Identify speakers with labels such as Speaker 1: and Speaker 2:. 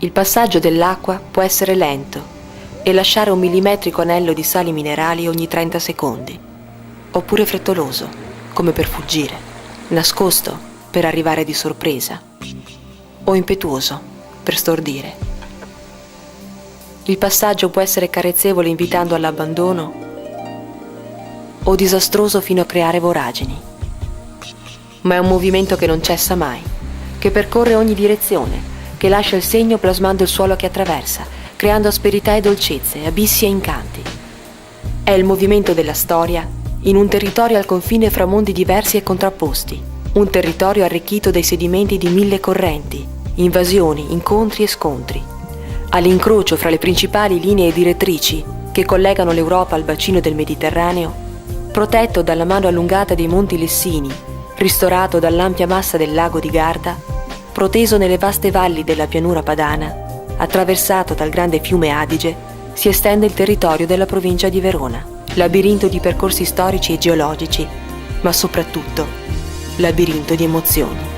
Speaker 1: Il passaggio dell'acqua può essere lento e lasciare un millimetrico anello di sali minerali ogni 30 secondi, oppure frettoloso, come per fuggire, nascosto per arrivare di sorpresa, o impetuoso per stordire. Il passaggio può essere carezzevole invitando all'abbandono o disastroso fino a creare voragini. Ma è un movimento che non cessa mai, che percorre ogni direzione, che lascia il segno plasmando il suolo che attraversa, creando asperità e dolcezze, abissi e incanti. È il movimento della storia in un territorio al confine fra mondi diversi e contrapposti, un territorio arricchito dai sedimenti di 1000 correnti, invasioni, incontri e scontri, all'incrocio fra le principali linee direttrici che collegano l'Europa al bacino del Mediterraneo, protetto dalla mano allungata dei Monti Lessini, ristorato dall'ampia massa del lago di Garda, proteso nelle vaste valli della pianura padana, attraversato dal grande fiume Adige, si estende il territorio della provincia di Verona, labirinto di percorsi storici e geologici, ma soprattutto labirinto di emozioni.